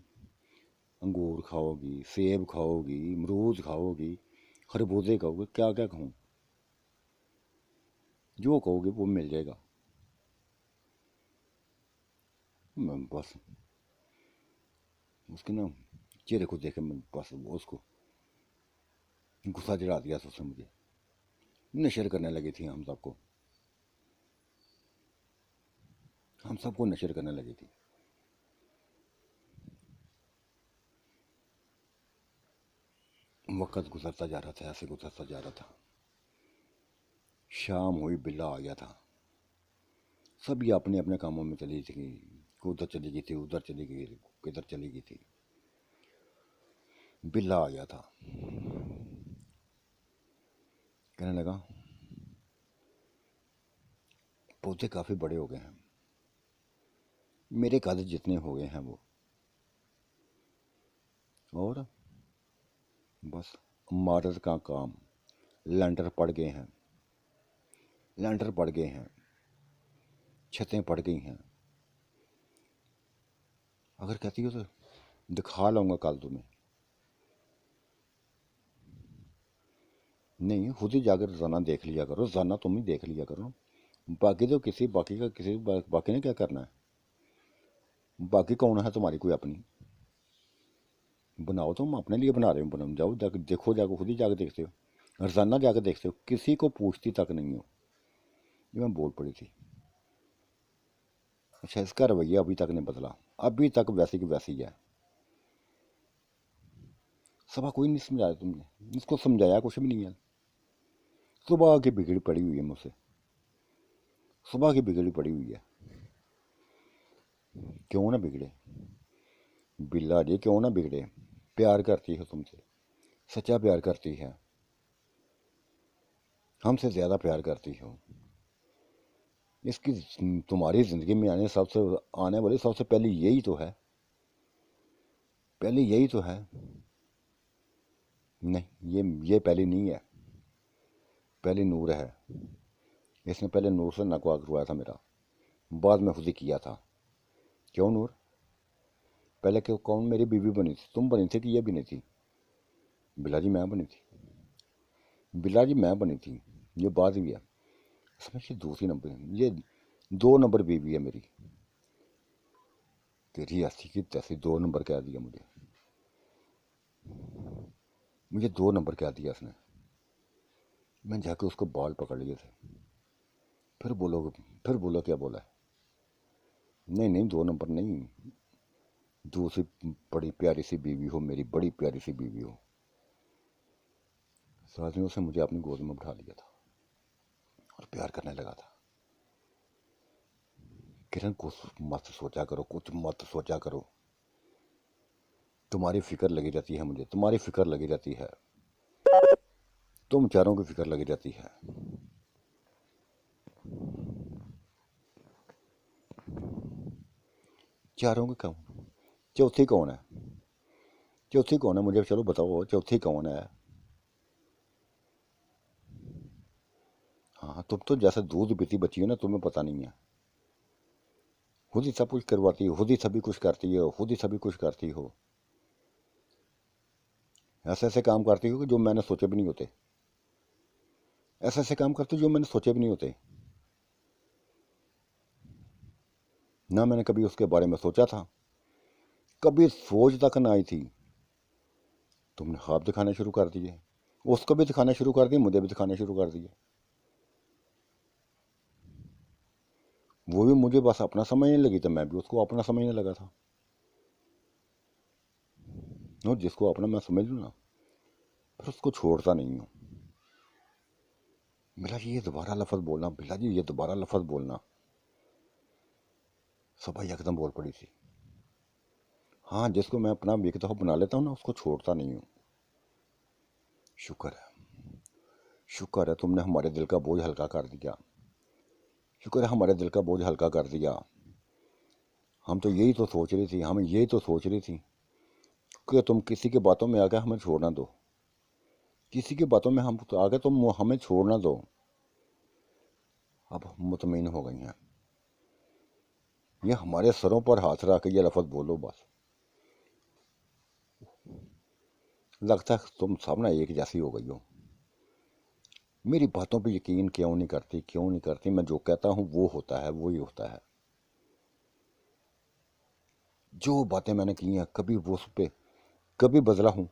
अंगूर खाओगी, सेब खाओगी, अमरूद खाओगी, खरबूजे खाओगे, क्या क्या खाऊं? जो कहोगे वो मिल जाएगा। बस उसके ना चेहरे को देखे मैं बस उसको गुस्सा चढ़ा दिया था उसने मुझे। नशर करने लगी थी हम सबको नशर करने लगी थी। वक्त गुजरता जा रहा था, ऐसे गुजरता जा रहा था। शाम हुई, बिल्ला आ गया था। सभी अपने अपने कामों में चली थी, उधर चली गई थी, उधर चली गई, किधर चली गई थी। बिल्ला आ गया था, कहने लगा पौधे काफ़ी बड़े हो गए हैं, मेरे कद जितने हो गए हैं वो, और बस इमारत का काम, लैंटर पड़ गए हैं, लैंटर पड़ गए हैं, छतें पड़ गई हैं। अगर कहती हो तो दिखा लाऊंगा कल तुम्हें। नहीं, खुद ही जाकर रोज़ाना देख लिया करो, रोज़ाना तुम ही देख लिया करो। बाकी तो बाकी ने क्या करना है? बाकी कौन है तुम्हारी कोई अपनी? बनाओ, तुम अपने लिए बना रहे हो, बनाओ, जाओ जाकर देखो, जाकर खुद ही जाकर देखते हो, रोज़ाना जाकर देखते हो, किसी को पूछती तक नहीं हो। ये मैं बोल पड़ी थी। अच्छा, इसका रवैया अभी तक नहीं बदला, अभी तक वैसी की वैसी है। सबा कोई नहीं समझाया तुमने, इसको समझाया कुछ भी नहीं है। सुबह की बिगड़ी पड़ी हुई है मुझसे, सुबह की बिगड़ी पड़ी हुई है। क्यों ना बिगड़े बिल्ला जी, क्यों ना बिगड़े? प्यार करती है तुमसे, सच्चा प्यार करती है, हमसे ज़्यादा प्यार करती हो। इसकी तुम्हारी ज़िंदगी में आने वाली सबसे पहले यही तो है, पहले यही तो है। नहीं, ये पहली नहीं है, पहली नूर है। इसने पहले नूर से नकवा करवाया था मेरा, बाद में खुद ही किया था। क्यों नूर? पहले क्यों, कौन मेरी बीवी बनी थी? तुम बनी थी कि ये बनी थी? बिल्ला जी मैं बनी थी, बिल्ला जी मैं बनी थी। ये बात भी है। इसमें ये दूसरी नंबर, ये 2 नंबर बीवी है मेरी। तेरी ऐसी की तैसी 2 नंबर कह दिया मुझे, मुझे 2 नंबर कह दिया इसने। मैं जाके उसको बाल पकड़ लिए थे। फिर बोलोगे, फिर बोलो क्या बोला है? नहीं नहीं, 2 नंबर नहीं, दूसरी बड़ी प्यारी सी बीवी हो मेरी, बड़ी प्यारी सी बीवी हो। साथ में उसने मुझे अपनी गोद में उठा लिया था और प्यार करने लगा था। किरण, कुछ मत सोचा करो, कुछ मत सोचा करो। तुम्हारी फिक्र लगी रहती है मुझे, तुम्हारी फिक्र लगी रहती है, तुम चारों की फिक्र लगी रहती है। चारों की कौन? चौथी कौन है? चौथी कौन है मुझे चलो बताओ, चौथी कौन है? हाँ, तुम तो जैसे दूध पीती बच्ची हो ना, तुम्हें पता नहीं है। खुद ही सब कुछ करवाती हो, खुद ही सभी कुछ करती हो, खुद ही सभी कुछ करती हो। ऐसे ऐसे काम करती हो कि जो मैंने सोचे भी नहीं होते, ऐसे ऐसे काम करती हो जो मैंने सोचे भी नहीं होते। ना मैंने कभी उसके बारे में सोचा था, कभी सोच तक ना आई थी। तुमने ख्वाब दिखाने शुरू कर दिए, उसको भी दिखाने शुरू कर दिए, मुझे भी दिखाने शुरू कर दिए। वो भी मुझे बस अपना समझने लगी, तो मैं भी उसको अपना समझने लगा था। और जिसको अपना मैं समझ लूँ ना, फिर उसको छोड़ता नहीं हूँ। बिल्ला जी ये दोबारा लफ्ज़ बोलना, बिल्ला जी ये दोबारा लफ्ज़ बोलना। सुबह यकदम बोल पड़ी थी, हाँ जिसको मैं अपना एक दफ़ा बना लेता हूँ ना उसको छोड़ता नहीं हूँ। शुक्र है, शुक्र है तुमने हमारे दिल का बोझ हल्का कर दिया, शुक्र है हमारे दिल का बोझ हल्का कर दिया। हम तो यही तो सोच रही थी, हम यही तो सोच रही थी कि तुम किसी की बातों में आके हमें छोड़ना दो, किसी की बातों में हम तो आगे तुम हमें छोड़ना दो। अब मुतमईन हो गई हैं, ये हमारे सरों पर हाथ रख के ये लफ्ज़ बोलो बस। लगता है तुम सब ना एक जैसी हो गई हो। मेरी बातों पे यकीन क्यों नहीं करती, क्यों नहीं करती? मैं जो कहता हूँ वो होता है, वो ही होता है। जो बातें मैंने की हैं कभी वो उस पर कभी बदला हूँ?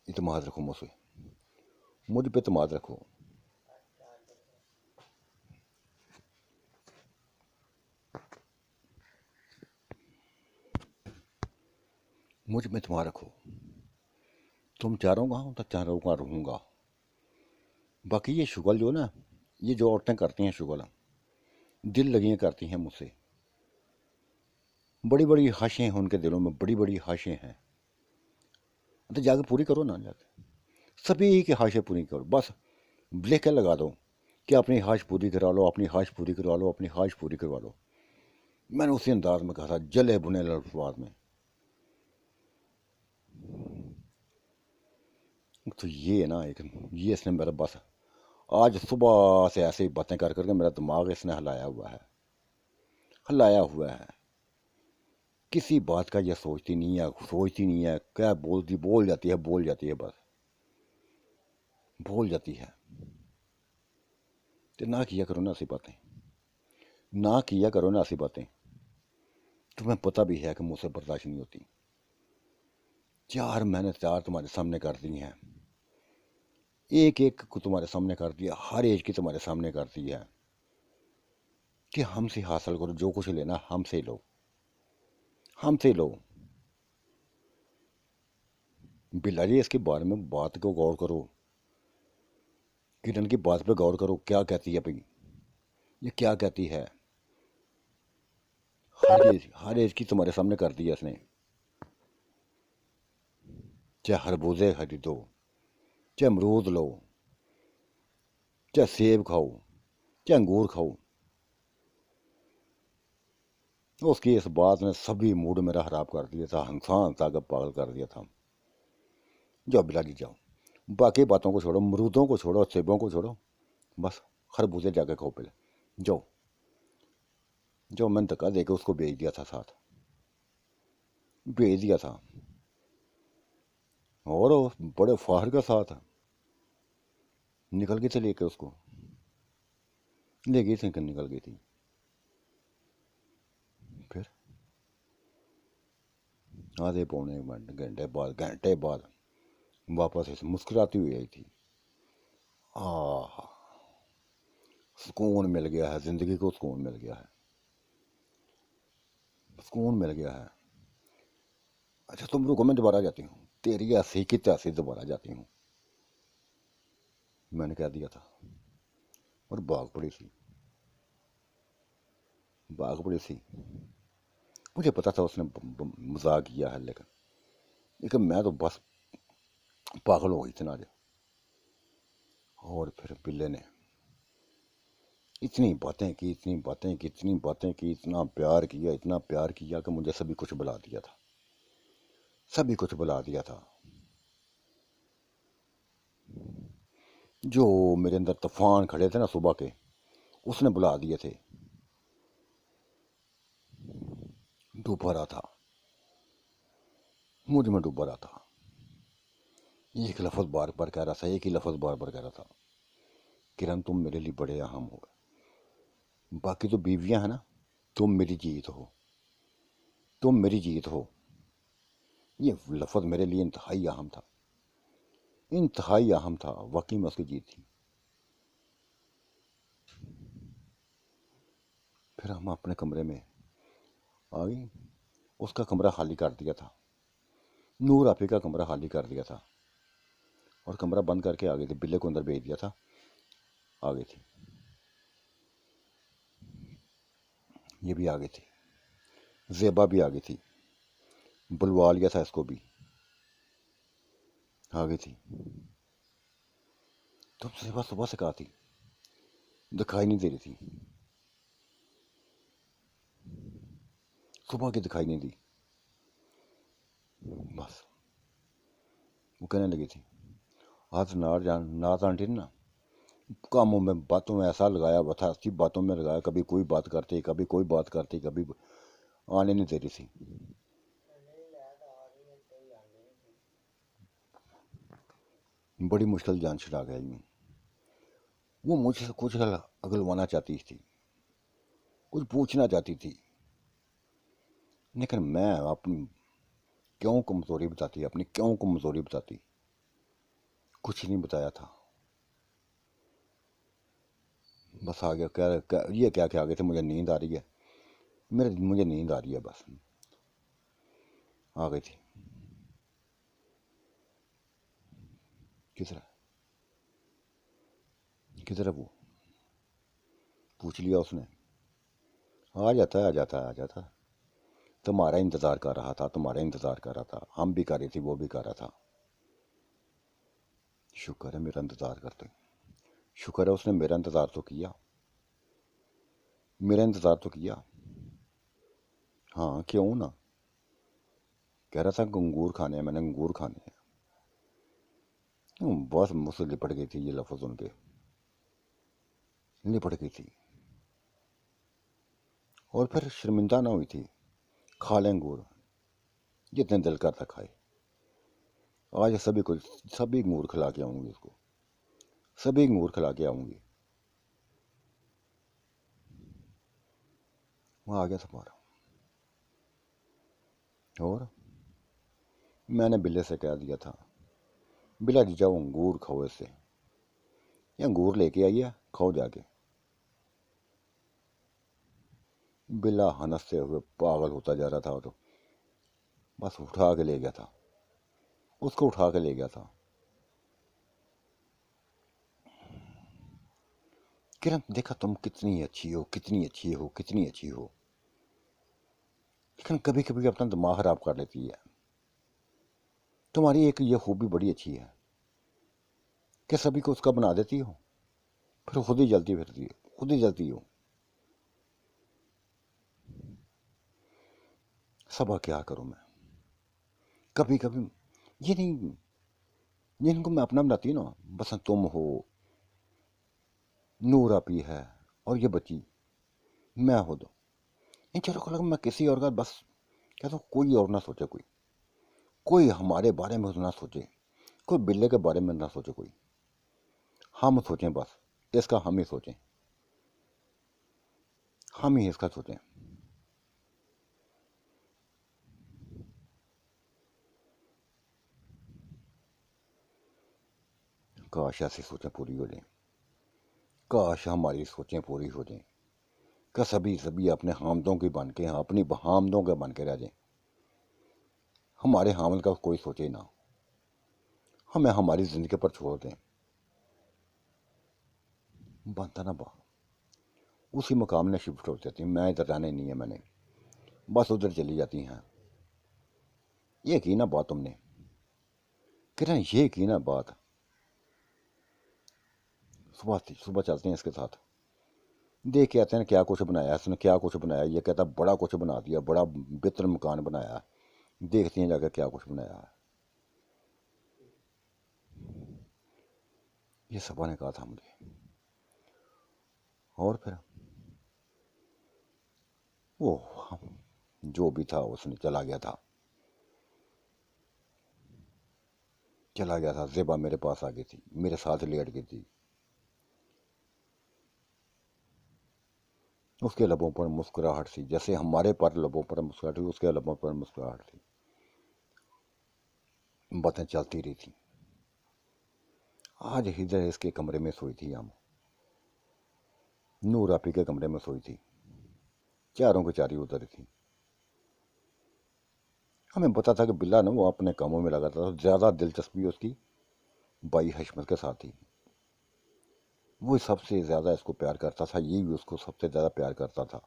इत्मीनान रखो मुझसे, मुझ पे इत्मीनान रखो। मुझ में इत्मीनान रखो। तुम चारों का हूँ तो चारों का रहूँगा। बाकी ये शुगल जो ना, ये जो औरतें करती हैं शुगल, दिल लगियाँ करती हैं मुझसे। बड़ी बड़ी ख्वाहिशें हैं उनके दिलों में, बड़ी बड़ी ख्वाहिशें हैं। तो जाके पूरी करो ना, जाके सभी की ख्वाहिशें पूरी करो। बस लिख के लगा दो कि अपनी ख्वाहिश पूरी करा लो, अपनी ख्वाहिश पूरी करवा लो, अपनी ख्वाहिश पूरी करवा लो। मैंने उसी अंदाज में कहा था, जले भुने अल्फाज में। तो ये ना एक, ये इसने मेरा बस आज सुबह से ऐसे ही बातें कर करके मेरा दिमाग इसने हिलाया हुआ है, हिलाया हुआ है। किसी बात का ये सोचती नहीं है, सोचती नहीं है, क्या बोलती, बोल जाती है, बोल जाती है, बस बोल जाती है। तो ना किया करो ना ऐसी बातें, ना किया करो ना ऐसी बातें। तुम्हें पता भी है कि मुझसे बर्दाश्त नहीं होती। चार मैंने चार तुम्हारे सामने कर दी हैं, एक एक को तुम्हारे सामने कर दिया, हर एज की तुम्हारे सामने कर दी है कि हमसे हासिल करो, जो कुछ लेना हमसे लो, हमसे लो। बिल्ला जी इसके बारे में बात को गौर करो, किरण की बात पे गौर करो, क्या कहती है भाई, ये क्या कहती है। हर एज की तुम्हारे सामने कर दी है इसने। चाहे खरबूजे खरीदो, चाहे अमरूद लो, चाहे सेब खाओ, चाहे अंगूर खाओ, उसकी इस बात ने सभी मूड मेरा खराब कर दिया था, हंसान ताकत पागल कर दिया था। जाओ बिला जी जाओ, बाकी बातों को छोड़ो, अमरूदों को छोड़ो, सेबों को छोड़ो, बस खरबूजे जाके खाओ पहले। जाओ जाओ, मैंने धक्का देके उसको भेज दिया था, साथ भेज दिया था। और वो बड़े फाहर के साथ निकल गई थी लेके उसको, ले गई थी, निकल गई थी। फिर आधे पौने घंटे बाद वापस ऐसे मुस्कुराती हुई आई थी। आह, सुकून मिल गया है, जिंदगी को सुकून मिल गया है, सुकून मिल गया है। अच्छा तुम रुको, मैं दोबारा जाती हूँ, तेरी ऐसी की तैसी दोबारा जाती हूँ, मैंने कह दिया था। और भाग पड़ी थी, भाग पड़ी थी। मुझे पता था उसने मजाक किया है, लेकिन मैं तो बस पागल हो गई थी ना आज। और फिर पिल्ले ने इतनी बातें की, इतनी बातें की, इतनी बातें की, इतना प्यार किया, इतना प्यार किया कि मुझे सभी कुछ बुला दिया था, सभी कुछ बुला दिया था। जो मेरे अंदर तूफान खड़े थे ना सुबह के, उसने बुला दिए थे। डूबा रहा था, मुझ में डूबा रहा था। एक लफ्ज़ बार बार कह रहा था, एक ही लफ्ज़ बार बार कह रहा था, किरण तुम मेरे लिए बड़े अहम हो। बाकी तो बीवियां हैं ना, तुम मेरी जीत हो, तुम मेरी जीत हो। ये लफ्ज़ मेरे लिए इंतहाई अहम था, इंतहाई अहम था, वाकई में उसकी जीत थी। फिर हम अपने कमरे में आ गई, उसका कमरा खाली कर दिया था। नूर आपी का कमरा खाली कर दिया था और कमरा बंद करके आ गई थी, बिल्ले को अंदर भेज दिया था, आ गई थी। ये भी आ गई थी, ज़ेबा भी आ गई थी, बुलवा लिया था इसको भी, आ गई थी। तो ज़ेबा सुबह से कहा थी, दिखाई नहीं दे रही थी, सुबह की दिखाई नहीं दी। बस वो कहने लगी थी, आज नाज आंटी ने ना कामों में बातों में ऐसा लगाया हुआ था, अच्छी बातों में लगाया, कभी कोई बात करती, कभी कोई बात करती, कभी आने नहीं दे रही थी। बड़ी मुश्किल जान छुड़ा गया यूँ। वो मुझसे कुछ अगलवाना चाहती थी, कुछ पूछना चाहती थी, लेकिन मैं अपनी क्यों कमज़ोरी बताती, अपनी क्यों कमज़ोरी बताती, कुछ नहीं बताया था। बस आ गया, ये क्या क्या आ गए थे, मुझे नींद आ रही है, मुझे नींद आ रही है, बस आ गई थी। किधर किधर है वो, पूछ लिया उसने। आ जाता है, आ जाता है, आ जाता है। तुम्हारा इंतज़ार कर रहा था, तुम्हारा इंतज़ार कर रहा था, हम भी कर रही थी, वो भी कर रहा था। शुक्र है मेरा इंतज़ार करते, शुक्र है उसने मेरा इंतज़ार तो किया, मेरा इंतज़ार तो किया। हाँ क्यों ना, कह रहा था अंगूर खाने हैं, मैंने अंगूर खाने हैं। बस मुझसे लिपट गई थी, ये लफ्ज़ सुन के लिपट गई थी, और फिर शर्मिंदा ना हुई थी। खा लें अंगूर, जितने दिल करता खाए। आज सभी अंगूर खिला के आऊँगी उसको, सभी अंगूर खिला के आऊँगी। वहाँ आ गया तुम्हारा। और मैंने बिल्ले से कह दिया था, बिल्ला जी जाओ अंगूर खाओ इससे, ये अंगूर लेके आइए, खाओ जाके। बिल्ला हंसते हुए पागल होता जा रहा था, तो बस उठा के ले गया था, उसको उठा के ले गया था। किरण देखा तुम कितनी अच्छी हो, कितनी अच्छी हो, कितनी अच्छी हो, लेकिन कभी कभी अपना दिमाग खराब कर लेती है। तुम्हारी एक ये खूबी बड़ी अच्छी है कि सभी को उसका बना देती हो, फिर खुद ही जलती फिरती हो, खुद ही जलती हो। सबा क्या करूं मैं, कभी कभी ये नहीं, जिनको मैं अपना बनाती हूँ ना, बस तुम हो, नूर आपी है, और ये बच्ची मैं हो दो, इन चारों को लगा मैं किसी और का बस कहता हूँ, कोई और ना सोचे, कोई कोई हमारे बारे में ना सोचे, कोई बिल्ले के बारे में ना सोचे, कोई हम सोचें, बस इसका हम ही सोचें, हम ही इसका सोचें। काश ऐसी सोचें पूरी हो जाएं, काश हमारी सोचें पूरी हो जाएं, कि सभी सभी अपने हामदों की बन के, अपनी हामदों के बन के रह जाएं, हमारे हामद का कोई सोचे ना, हमें हमारी ज़िंदगी पर छोड़ दें। बनता ना बा उसी मकाम में शिफ्ट हो जाती हैं, मैं इधर रहने नहीं है मैंने, बस उधर चली जाती हैं। ये की ना बात तुमने, किरण ये की ना बात। सुबह चलते हैं इसके साथ, देख के आते हैं क्या कुछ बनाया इसने, क्या कुछ बनाया, ये कहता बड़ा कुछ बना दिया, बड़ा बेहतर मकान बनाया, देखते हैं जाकर क्या कुछ बनाया है। ये सबा ने कहा था मुझे, और फिर वो जो भी था उसने चला गया था, चला गया था। ज़ेबा मेरे पास आ गई थी, मेरे साथ लेट गई थी, उसके लबों पर मुस्कुराहट थी, जैसे हमारे पर लबों पर मुस्कुराहट थी, उसके लबों पर मुस्कुराहट थी। बातें चलती रही थी। आज इधर इसके कमरे में सोई थी हम, नूर आपी के कमरे में सोई थी, चारों की चारी उधर थी। हमें पता था कि बिल्ला ना वो अपने कामों में लगा था, ज़्यादा दिलचस्पी उसकी भाई हशमत के साथ ही। वो सबसे ज़्यादा इसको प्यार करता था, ये भी उसको सबसे ज़्यादा प्यार करता था।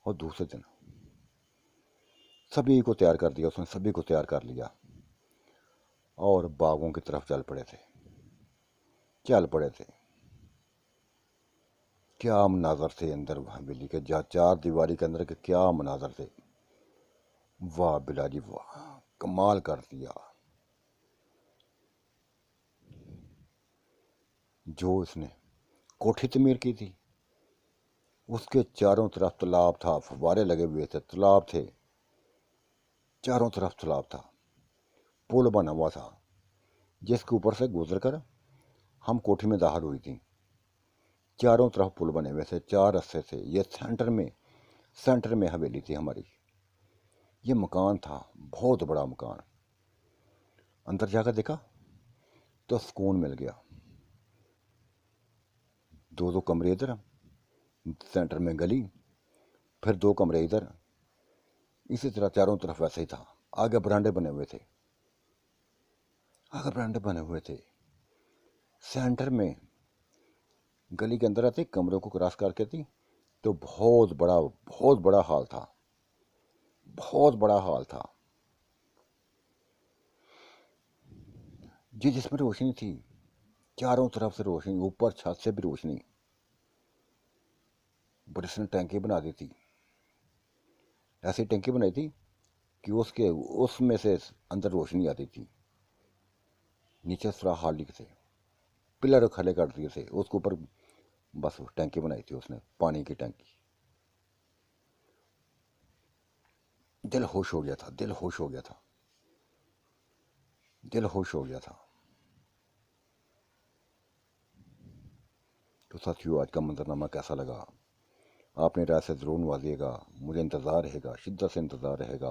और दूसरे दिन सभी को तैयार कर दिया उसने, सभी को तैयार कर लिया और बागों की तरफ चल पड़े थे, चल पड़े थे। क्या मनाजर थे अंदर हवेली के, जहाँ चार दीवारी के अंदर के क्या मनाजर थे। वाह बिलाजी वाह, कमाल कर दिया। जो इसने कोठी तमीर की थी, उसके चारों तरफ तालाब था, फव्वारे लगे हुए थे, तालाब थे, चारों तरफ तालाब था। पुल बना हुआ था जिसके ऊपर से गुजर कर हम कोठी में दाखिल हुई थी। चारों तरफ पुल बने हुए थे, चार रास्ते थे। ये सेंटर में हवेली थी हमारी। ये मकान था, बहुत बड़ा मकान। अंदर जाकर देखा तो सुकून मिल गया। दो दो कमरे इधर, सेंटर में गली, फिर दो कमरे इधर, इसी तरह चारों तरफ वैसे ही था। आगे बरांडे बने हुए थे, आगे बरांडे बने हुए थे। सेंटर में गली के अंदर आते कमरों को क्रॉस करके थी तो बहुत बड़ा हॉल था, बहुत बड़ा हॉल था जी, जिसमें रोशनी थी, चारों तरफ से रोशनी, ऊपर छत से भी रोशनी। बड़ी सी टैंकी बना दी थी, ऐसी टैंकी बनाई थी कि उसके उसमें से अंदर रोशनी आती थी। नीचे थोड़ा हॉल थे, पिलर खड़े कर दिए थे, उसके ऊपर बस टैंकी बनाई थी उसने, पानी की टैंकी। दिल खुश हो गया था, दिल खुश हो गया था, दिल खुश हो गया था। तो साथियों, आज का मंजरनामा कैसा लगा? आपने राय से ज़रूर नवाजिएगा। मुझे इंतज़ार रहेगा, शिद्दत से इंतज़ार रहेगा।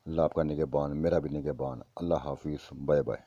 अल्लाह आपका निगहबान, मेरा भी निगहबान। अल्लाह हाफिज़, बाय बाय।